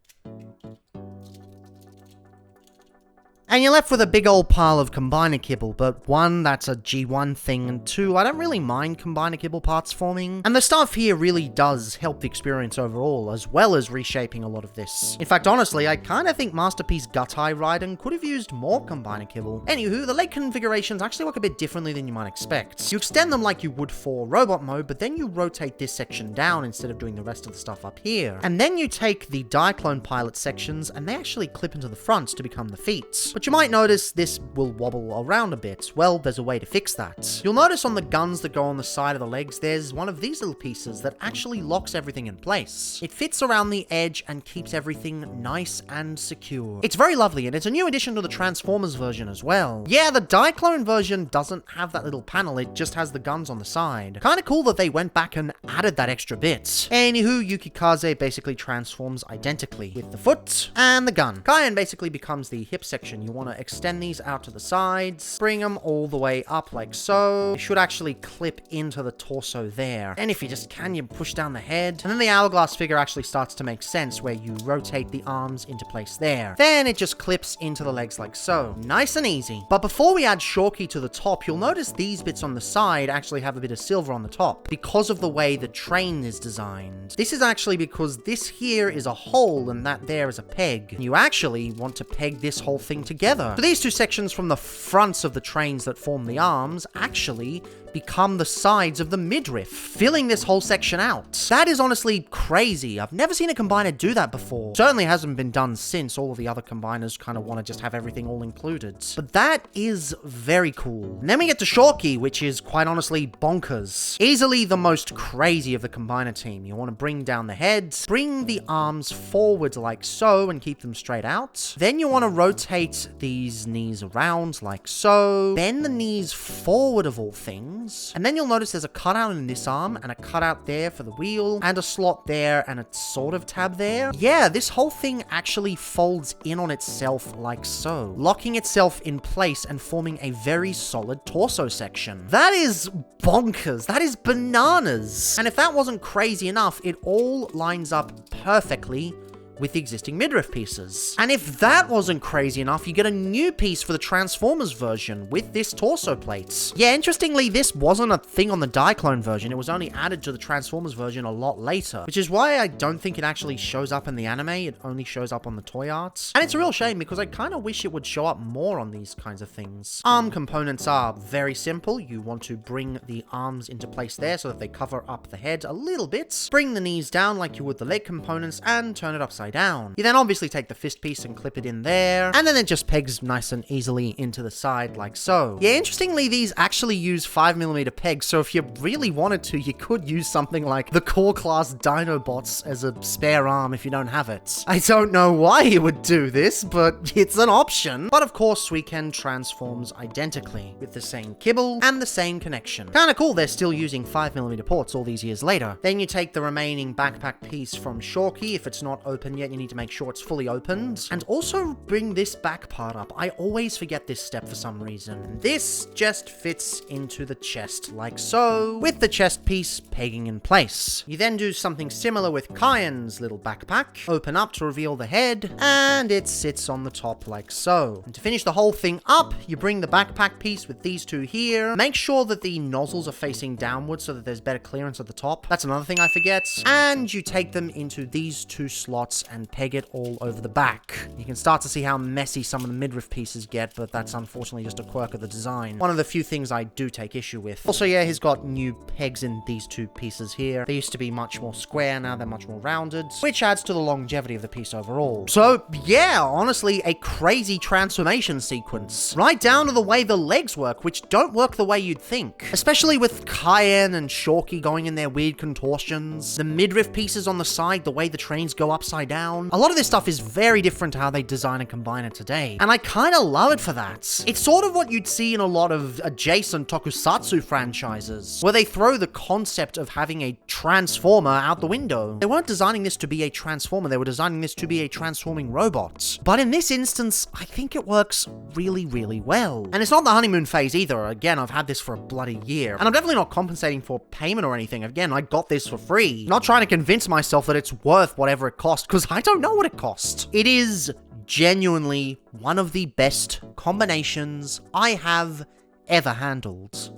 And you're left with a big old pile of combiner kibble, but one, that's a G1 thing, and two, I don't really mind combiner kibble parts forming. And the stuff here really does help the experience overall, as well as reshaping a lot of this. In fact, honestly, I kinda think Masterpiece Gutai Raiden could have used more combiner kibble. Anywho, the leg configurations actually work a bit differently than you might expect. You extend them like you would for robot mode, but then you rotate this section down instead of doing the rest of the stuff up here. And then you take the Diaclone pilot sections, and they actually clip into the front to become the feet. But you might notice this will wobble around a bit. Well, there's a way to fix that. You'll notice on the guns that go on the side of the legs, there's one of these little pieces that actually locks everything in place. It fits around the edge and keeps everything nice and secure. It's very lovely, and it's a new addition to the Transformers version as well. Yeah, the Diaclone version doesn't have that little panel, it just has the guns on the side. Kinda cool that they went back and added that extra bit. Anywho, Yukikaze basically transforms identically with the foot and the gun. Kyan basically becomes the hip section. You want to extend these out to the sides, bring them all the way up like so. They should actually clip into the torso there. And if you just can, you push down the head. And then the hourglass figure actually starts to make sense where you rotate the arms into place there. Then it just clips into the legs like so. Nice and easy. But before we add Shorky to the top, you'll notice these bits on the side actually have a bit of silver on the top because of the way the train is designed. This is actually because this here is a hole and that there is a peg. You actually want to peg this whole thing together. So these two sections from the fronts of the trains that form the arms actually become the sides of the midriff, filling this whole section out. That is honestly crazy. I've never seen a combiner do that before. Certainly hasn't been done since. All of the other combiners kind of want to just have everything all included. But that is very cool. And then we get to Shorky, which is quite honestly bonkers. Easily the most crazy of the combiner team. You want to bring down the head, bring the arms forward like so and keep them straight out. Then you want to rotate these knees around like so. Bend the knees forward of all things. And then you'll notice there's a cutout in this arm and a cutout there for the wheel and a slot there and a sort of tab there. Yeah, this whole thing actually folds in on itself like so, locking itself in place and forming a very solid torso section. That is bonkers. That is bananas. And if that wasn't crazy enough, it all lines up perfectly with the existing midriff pieces. And if that wasn't crazy enough, you get a new piece for the Transformers version with this torso plate. Yeah, interestingly, this wasn't a thing on the Diaclone version. It was only added to the Transformers version a lot later, which is why I don't think it actually shows up in the anime. It only shows up on the toy arts. And it's a real shame because I kind of wish it would show up more on these kinds of things. Arm components are very simple. You want to bring the arms into place there so that they cover up the head a little bit. Bring the knees down like you would the leg components and turn it upside down. You then obviously take the fist piece and clip it in there, and then it just pegs nice and easily into the side like so. Yeah, interestingly, these actually use 5mm pegs, so if you really wanted to, you could use something like the core class Dinobots as a spare arm if you don't have it. I don't know why you would do this, but it's an option. But of course, Suicune transforms identically, with the same kibble and the same connection. Kinda cool they're still using 5mm ports all these years later. Then you take the remaining backpack piece from Shorky. If it's not open yet, you need to make sure it's fully opened. And also bring this back part up. I always forget this step for some reason. And this just fits into the chest like so, with the chest piece pegging in place. You then do something similar with Kyan's little backpack. Open up to reveal the head, and it sits on the top like so. And to finish the whole thing up, you bring the backpack piece with these two here. Make sure that the nozzles are facing downwards so that there's better clearance at the top. That's another thing I forget. And you take them into these two slots and peg it all over the back. You can start to see how messy some of the midriff pieces get, but that's unfortunately just a quirk of the design. One of the few things I do take issue with. Also, yeah, he's got new pegs in these two pieces here. They used to be much more square, now they're much more rounded, which adds to the longevity of the piece overall. So, yeah, honestly, a crazy transformation sequence. Right down to the way the legs work, which don't work the way you'd think. Especially with Kyan and Shorky going in their weird contortions. The midriff pieces on the side, the way the trains go upside down. A lot of this stuff is very different to how they design a combiner today, and I kind of love it for that. It's sort of what you'd see in a lot of adjacent tokusatsu franchises, where they throw the concept of having a transformer out the window. They weren't designing this to be a transformer, they were designing this to be a transforming robot. But in this instance, I think it works really, really well. And it's not the honeymoon phase either. Again, I've had this for a bloody year, and I'm definitely not compensating for payment or anything. Again, I got this for free. Not trying to convince myself that it's worth whatever it cost, because I don't know what it cost. It is genuinely one of the best combinations I have ever handled.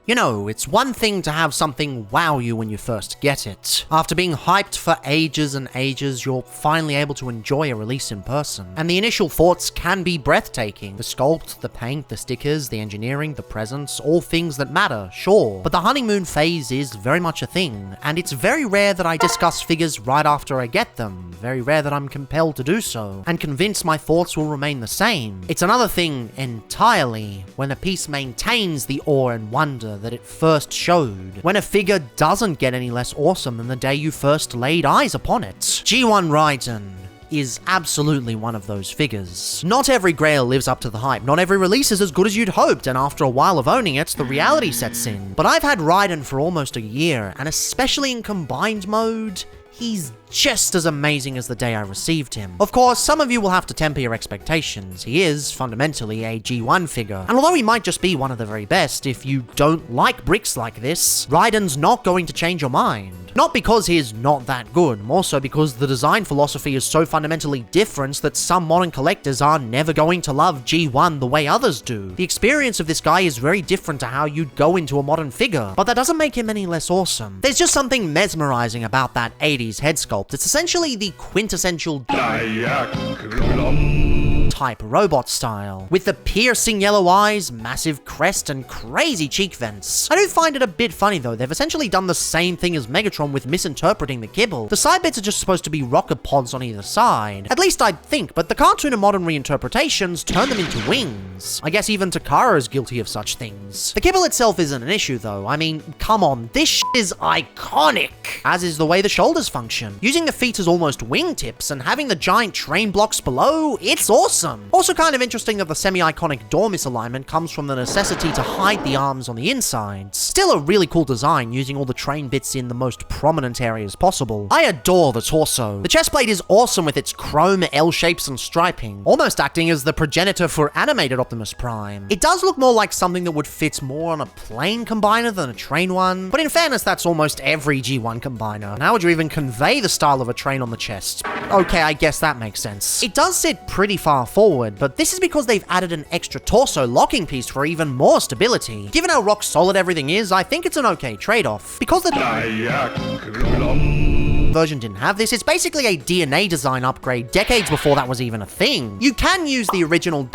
You know, it's one thing to have something wow you when you first get it. After being hyped for ages and ages, you're finally able to enjoy a release in person. And the initial thoughts can be breathtaking. The sculpt, the paint, the stickers, the engineering, the presents, all things that matter, sure. But the honeymoon phase is very much a thing, and it's very rare that I discuss figures right after I get them. Very rare that I'm compelled to do so, and convinced my thoughts will remain the same. It's another thing entirely when a piece maintains the awe and wonder that it first showed, when a figure doesn't get any less awesome than the day you first laid eyes upon it. G1 Raiden is absolutely one of those figures. Not every Grail lives up to the hype, not every release is as good as you'd hoped, and after a while of owning it, the reality sets in. But I've had Raiden for almost a year, and especially in combined mode, he's just as amazing as the day I received him. Of course, some of you will have to temper your expectations. He is fundamentally a G1 figure, and although he might just be one of the very best, if you don't like bricks like this, Raiden's not going to change your mind. Not because he is not that good, more so because the design philosophy is so fundamentally different that some modern collectors are never going to love G1 the way others do. The experience of this guy is very different to how you'd go into a modern figure, but that doesn't make him any less awesome. There's just something mesmerizing about that 80s head sculpt. It's essentially the quintessential type robot style, with the piercing yellow eyes, massive crest, and crazy cheek vents. I do find it a bit funny though, they've essentially done the same thing as Megatron with misinterpreting the kibble. The side bits are just supposed to be rocket pods on either side. At least I'd think, but the cartoon and modern reinterpretations turn them into wings. I guess even Takara is guilty of such things. The kibble itself isn't an issue though. I mean, come on, this shit is iconic, as is the way the shoulders function. Using the feet as almost wingtips and having the giant train blocks below, it's awesome. Also kind of interesting that the semi-iconic door misalignment comes from the necessity to hide the arms on the insides. Still a really cool design, using all the train bits in the most prominent areas possible. I adore the torso. The chest plate is awesome with its chrome L shapes and striping, almost acting as the progenitor for animated Optimus Prime. It does look more like something that would fit more on a plane combiner than a train one, but in fairness, that's almost every G1 combiner. How would you even convey the style of a train on the chest? Okay, I guess that makes sense. It does sit pretty far forward, but this is because they've added an extra torso locking piece for even more stability. Given how rock solid everything is, I think it's an okay trade-off. Because the version didn't have this, it's basically a DNA design upgrade decades before that was even a thing. You can use the original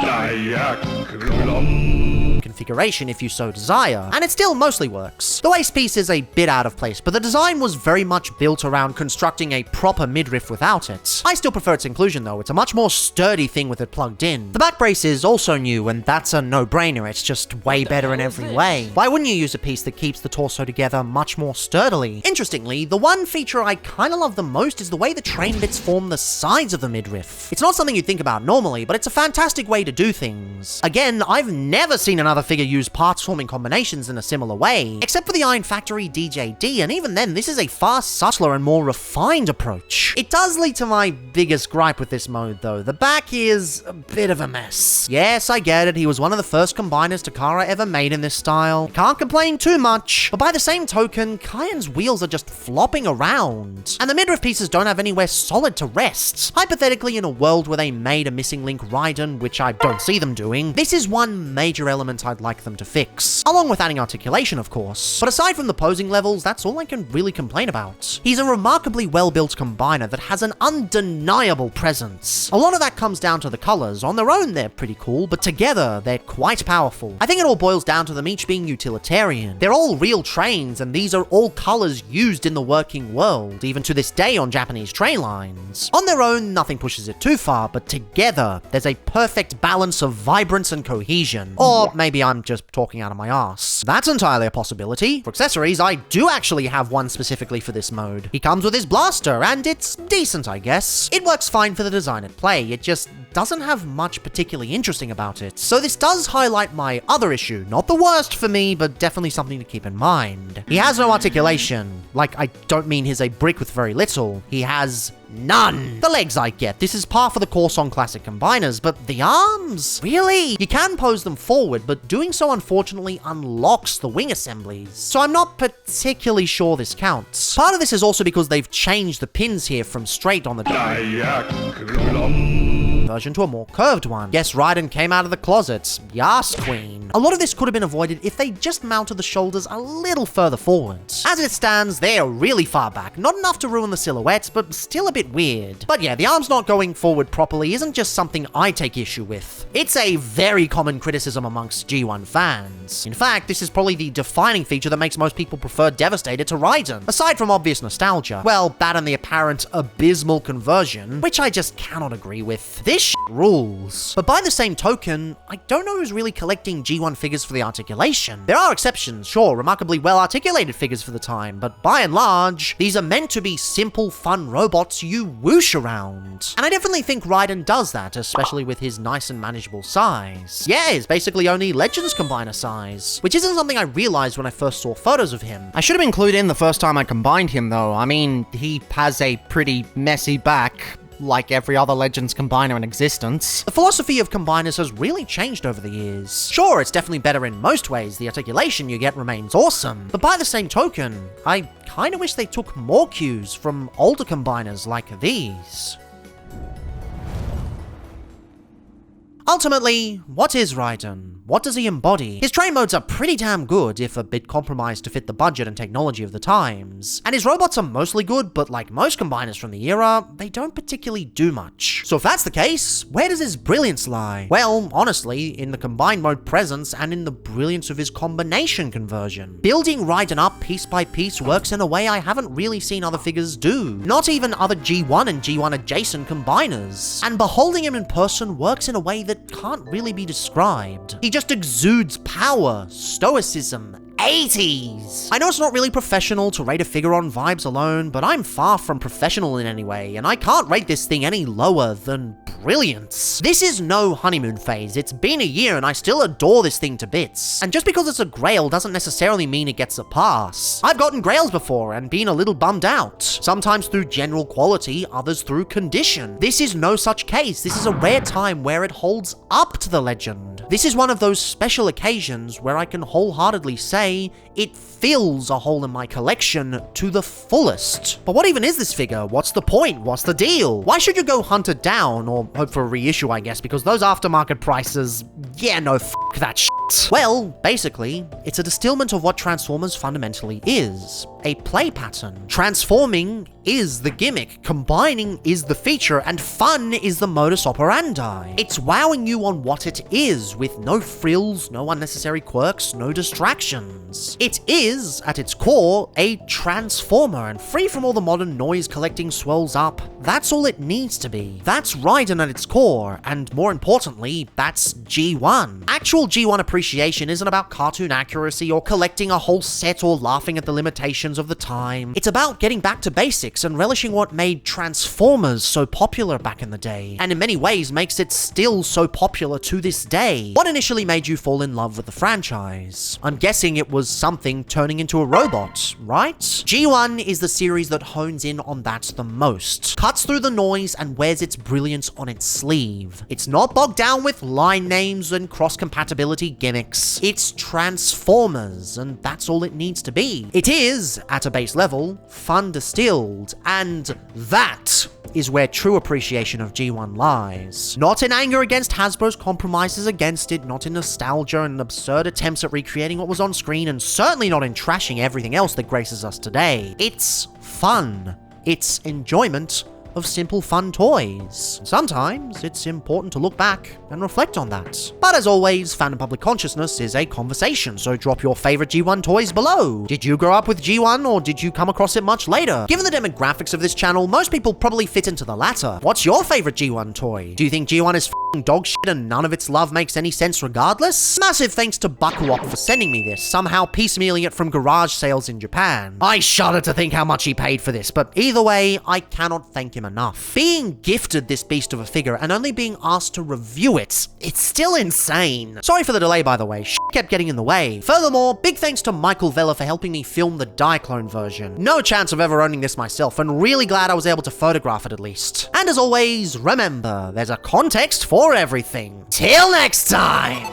configuration if you so desire, and it still mostly works. The waist piece is a bit out of place, but the design was very much built around constructing a proper midriff without it. I still prefer its inclusion though, it's a much more sturdy thing with it plugged in. The back brace is also new, and that's a no-brainer, it's just way better in every way. Why wouldn't you use a piece that keeps the torso together much more sturdily? Interestingly, the one feature I kinda love the most is the way the train bits form the sides of the midriff. It's not something you'd think about normally, but it's a fantastic way to do things. Again, I've never seen another figure use parts forming combinations in a similar way, except for the Iron Factory DJD, and even then, this is a far subtler and more refined approach. It does lead to my biggest gripe with this mode though. The back is a bit of a mess. Yes, I get it, he was one of the first combiners Takara ever made in this style. Can't complain too much, but by the same token, Kayan's wheels are just flopping around, and the midriff pieces don't have anywhere solid to rest. Hypothetically, in a world where they made a missing link Raiden, which I don't see them doing, this is one major element I'd like them to fix. Along with adding articulation, of course. But aside from the posing levels, that's all I can really complain about. He's a remarkably well-built combiner that has an undeniable presence. A lot of that comes down to the colors. On their own, they're pretty cool, but together, they're quite powerful. I think it all boils down to them each being utilitarian. They're all real trains, and these are all colors used in the working world, even to this day on Japanese train lines. On their own, nothing pushes it too far, but together, there's a perfect balance of vibrance and cohesion. Or maybe I'm just talking out of my ass. That's entirely a possibility. For accessories, I do actually have one specifically for this mode. He comes with his blaster, and it's decent, I guess. It works fine for the design at play, it just doesn't have much particularly interesting about it. So this does highlight my other issue. Not the worst for me, but definitely something to keep in mind. He has no articulation. Like, I don't mean he's a brick with very little. He has none. The legs I get, this is par for the course on classic combiners, but the arms? Really? You can pose them forward, but doing so unfortunately unlocks the wing assemblies. So I'm not particularly sure this counts. Part of this is also because they've changed the pins here from straight on the version to a more curved one. Yes, Raiden came out of the closet. Yas, queen. A lot of this could have been avoided if they just mounted the shoulders a little further forward. As it stands, they are really far back. Not enough to ruin the silhouette, but still a bit weird. But yeah, the arms not going forward properly isn't just something I take issue with. It's a very common criticism amongst G1 fans. In fact, this is probably the defining feature that makes most people prefer Devastator to Raiden, aside from obvious nostalgia. Well, that and the apparent abysmal conversion, which I just cannot agree with. This This shit rules. But by the same token, I don't know who's really collecting G1 figures for the articulation. There are exceptions, sure, remarkably well articulated figures for the time, but by and large, these are meant to be simple, fun robots you whoosh around. And I definitely think Raiden does that, especially with his nice and manageable size. Yeah, it's basically only Legends Combiner size, which isn't something I realized when I first saw photos of him. I should have included in the first time I combined him though. I mean, he has a pretty messy back, like every other Legends Combiner in existence. The philosophy of combiners has really changed over the years. Sure, it's definitely better in most ways, the articulation you get remains awesome, but by the same token, I kinda wish they took more cues from older combiners like these. Ultimately, what is Raiden? What does he embody? His train modes are pretty damn good, if a bit compromised to fit the budget and technology of the times. And his robots are mostly good, but like most combiners from the era, they don't particularly do much. So if that's the case, where does his brilliance lie? Well, honestly, in the combined mode presence and in the brilliance of his combination conversion. Building Raiden up piece by piece works in a way I haven't really seen other figures do. Not even other G1 and G1 adjacent combiners. And beholding him in person works in a way that can't really be described. He just exudes power, stoicism, 80s. I know it's not really professional to rate a figure on vibes alone, but I'm far from professional in any way, and I can't rate this thing any lower than brilliance. This is no honeymoon phase. It's been a year and I still adore this thing to bits. And just because it's a grail doesn't necessarily mean it gets a pass. I've gotten grails before and been a little bummed out. Sometimes through general quality, others through condition. This is no such case. This is a rare time where it holds up to the legend. This is one of those special occasions where I can wholeheartedly say it fills a hole in my collection to the fullest. But what even is this figure? What's the point? What's the deal? Why should you go hunt it down, or hope for a reissue, I guess, because those aftermarket prices, yeah, no, f that shit. Well, basically, it's a distillment of what Transformers fundamentally is. A play pattern. Transforming is the gimmick, combining is the feature, and fun is the modus operandi. It's wowing you on what it is, with no frills, no unnecessary quirks, no distractions. It is, at its core, a transformer, and free from all the modern noise collecting swirls up. That's all it needs to be. That's Raiden at its core, and more importantly, that's G1. Actual G1 appreciation isn't about cartoon accuracy or collecting a whole set or laughing at the limitations of the time. It's about getting back to basics and relishing what made Transformers so popular back in the day, and in many ways makes it still so popular to this day. What initially made you fall in love with the franchise? I'm guessing it was something turning into a robot, right? G1 is the series that hones in on that the most, cuts through the noise and wears its brilliance on its sleeve. It's not bogged down with line names and cross-compatibility gimmicks. It's Transformers, and that's all it needs to be. It is, at a base level, fun distilled, and that is where true appreciation of G1 lies. Not in anger against Hasbro's compromises against it, not in nostalgia and absurd attempts at recreating what was on screen, and certainly not in trashing everything else that graces us today. It's fun. It's enjoyment of simple fun toys. Sometimes it's important to look back and reflect on that. But as always, fandom public consciousness is a conversation, so drop your favorite G1 toys below. Did you grow up with G1 or did you come across it much later? Given the demographics of this channel, most people probably fit into the latter. What's your favorite G1 toy? Do you think G1 is f***ing dog shit and none of its love makes any sense regardless? Massive thanks to Buckwop for sending me this, somehow piecemealing it from garage sales in Japan. I shudder to think how much he paid for this, but either way, I cannot thank him enough. Being gifted this beast of a figure and only being asked to review it, it's still insane. Sorry for the delay, by the way, shit kept getting in the way. Furthermore, big thanks to Vella for helping me film the Diaclone version. No chance of ever owning this myself, and really glad I was able to photograph it at least. And as always, remember, there's a context for everything. Till next time!